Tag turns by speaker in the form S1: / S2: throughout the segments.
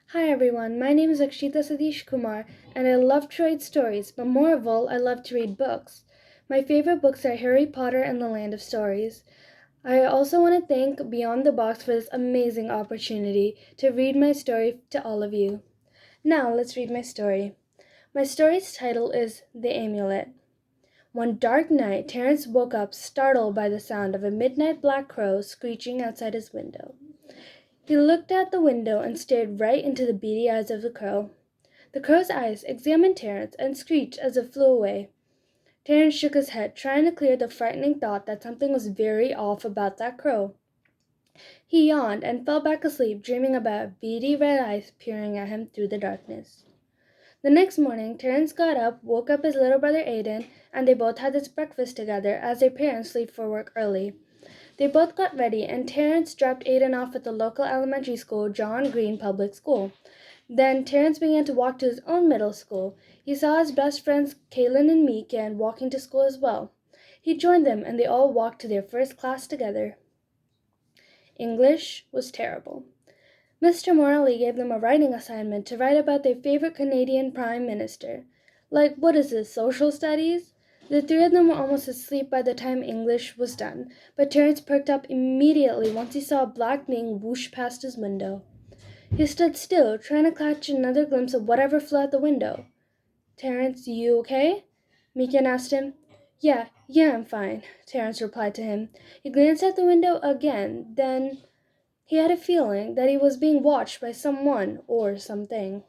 S1: Hi everyone, my name is Akshitha Sadeesh Kumar and I love to write stories, but more of all, I love to read books. My favorite books are Harry Potter and the Land of Stories. I also want to thank Beyond the Box for this amazing opportunity to read my story to all of you. Now, let's read my story. My story's title is The Amulet. One dark night, Terence woke up startled by the sound of a midnight black crow screeching outside his window. He looked out the window and stared right into the beady eyes of the crow. The crow's eyes examined Terence and screeched as it flew away. Terence shook his head, trying to clear the frightening thought that something was very off about that crow. He yawned and fell back asleep, dreaming about beady red eyes peering at him through the darkness. The next morning, Terence got up, woke up his little brother Aiden, and they both had this breakfast together as their parents leave for work early. They both got ready, and Terence dropped Aiden off at the local elementary school, John Green Public School. Then Terence began to walk to his own middle school. He saw his best friends Kaylin and Meekan walking to school as well. He joined them, and they all walked to their first class together. English was terrible. Mr. Morley gave them a writing assignment to write about their favorite Canadian Prime Minister. Like, what is this, social studies? The three of them were almost asleep by the time English was done, but Terence perked up immediately once he saw a black wing whoosh past his window. He stood still, trying to catch another glimpse of whatever flew out the window. "Terence, you okay?" Meekin asked him. Yeah, I'm fine," Terence replied to him. He glanced out the window again, then he had a feeling that he was being watched by someone or something.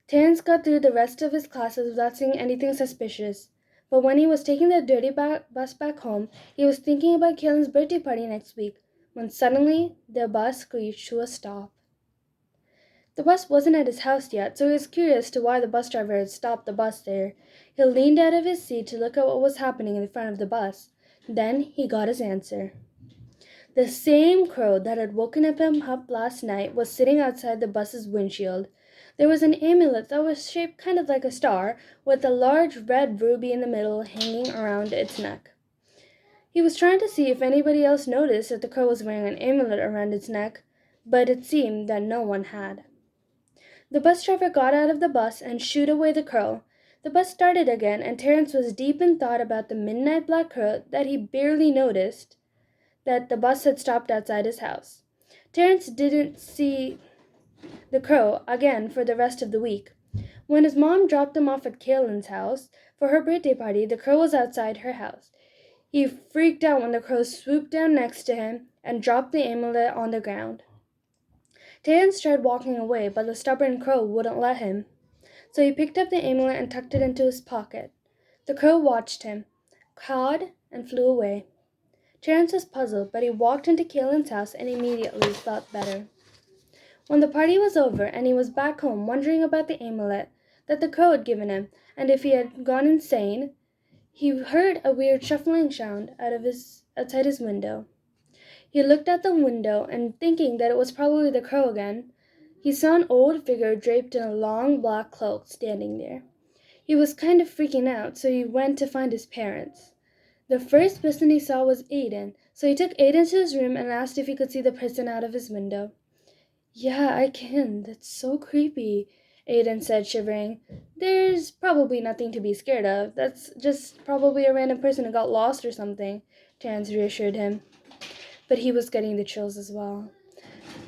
S1: Terence got through the rest of his classes without seeing anything suspicious. But when he was taking the dirty bus back home, he was thinking about Kaylin's birthday party next week, when suddenly the bus screeched to a stop. The bus wasn't at his house yet, so he was curious to why the bus driver had stopped the bus there. He leaned out of his seat to look at what was happening in front of the bus. Then he got his answer. The same crow that had woken him up last night was sitting outside the bus's windshield. There was an amulet that was shaped kind of like a star, with a large red ruby in the middle hanging around its neck. He was trying to see if anybody else noticed that the crow was wearing an amulet around its neck, but it seemed that no one had. The bus driver got out of the bus and shooed away the crow. The bus started again, and Terence was deep in thought about the midnight black crow that he barely noticed that the bus had stopped outside his house. Terence didn't see the crow again for the rest of the week. When his mom dropped him off at Kaylin's house for her birthday party, the crow was outside her house. He freaked out when the crow swooped down next to him and dropped the amulet on the ground. Terence tried walking away, but the stubborn crow wouldn't let him. So he picked up the amulet and tucked it into his pocket. The crow watched him, cawed, and flew away. Terence was puzzled, but he walked into Kaylin's house and immediately felt better. When the party was over and he was back home wondering about the amulet that the crow had given him and if he had gone insane, he heard a weird shuffling sound outside his window. He looked out the window and, thinking that it was probably the crow again, he saw an old figure draped in a long black cloak standing there. He was kind of freaking out, so he went to find his parents. The first person he saw was Aiden, so he took Aiden to his room and asked if he could see the person out of his window. "Yeah, I can. That's so creepy," Aiden said, shivering. "There's probably nothing to be scared of. That's just probably a random person who got lost or something," Terence reassured him. But he was getting the chills as well.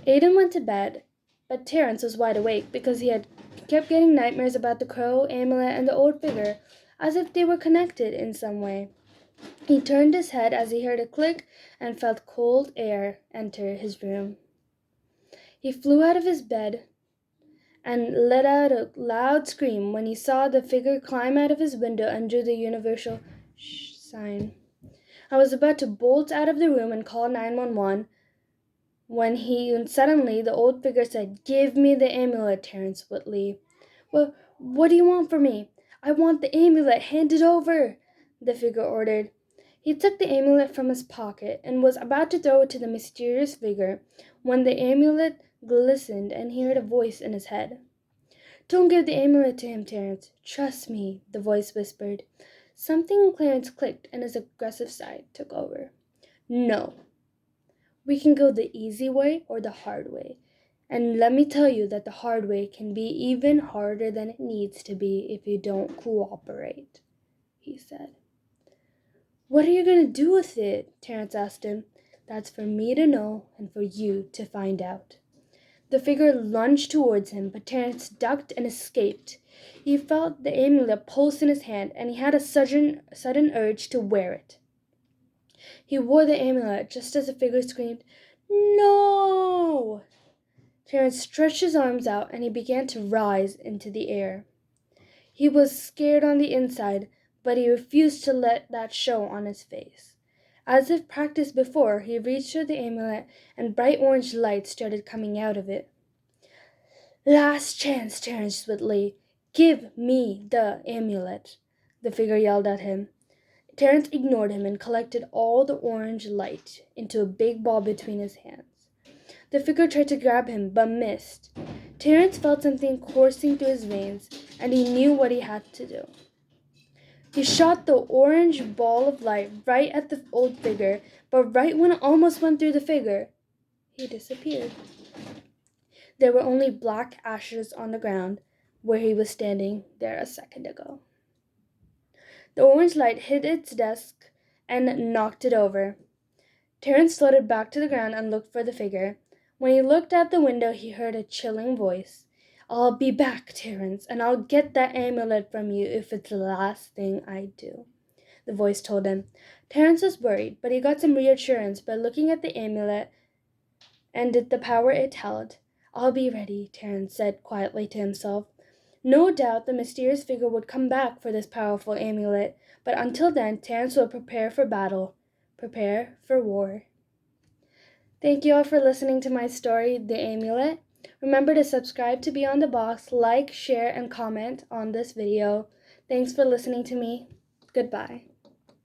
S1: Aiden went to bed, but Terence was wide awake because he had kept getting nightmares about the crow, amulet, and the old figure, as if they were connected in some way. He turned his head as he heard a click and felt cold air enter his room. He flew out of his bed and let out a loud scream when he saw the figure climb out of his window and do the universal shh sign. I was about to bolt out of the room and call 911 when suddenly the old figure said, "Give me the amulet, Terence Whitley." What do you want from me?" "I want the amulet. Hand it over," the figure ordered. He took the amulet from his pocket and was about to throw it to the mysterious figure when the amulet glistened and he heard a voice in his head. "Don't give the amulet to him, Terence. Trust me," the voice whispered. Something in Clarence clicked and his aggressive side took over. "No. We can go the easy way or the hard way. And let me tell you that the hard way can be even harder than it needs to be if you don't cooperate," he said. "What are you going to do with it?" Terence asked him. "That's for me to know and for you to find out." The figure lunged towards him, but Terence ducked and escaped. He felt the amulet pulse in his hand, and he had a sudden urge to wear it. He wore the amulet just as the figure screamed, "No!" Terence stretched his arms out, and he began to rise into the air. He was scared on the inside, but he refused to let that show on his face. As if practiced before, he reached for the amulet, and bright orange light started coming out of it. "Last chance, Terence Whitley. Give me the amulet," the figure yelled at him. Terence ignored him and collected all the orange light into a big ball between his hands. The figure tried to grab him, but missed. Terence felt something coursing through his veins, and he knew what he had to do. He shot the orange ball of light right at the old figure, but right when it almost went through the figure, he disappeared. There were only black ashes on the ground where he was standing there a second ago. The orange light hit its desk and knocked it over. Terence floated back to the ground and looked for the figure. When he looked out the window, he heard a chilling voice. "I'll be back, Terence, and I'll get that amulet from you if it's the last thing I do," the voice told him. Terence was worried, but he got some reassurance by looking at the amulet and the power it held. "I'll be ready," Terence said quietly to himself. No doubt the mysterious figure would come back for this powerful amulet, but until then, Terence would prepare for battle, prepare for war. Thank you all for listening to my story, The Amulet. Remember to subscribe to Beyond the Box, like, share, and comment on this video. Thanks for listening to me. Goodbye.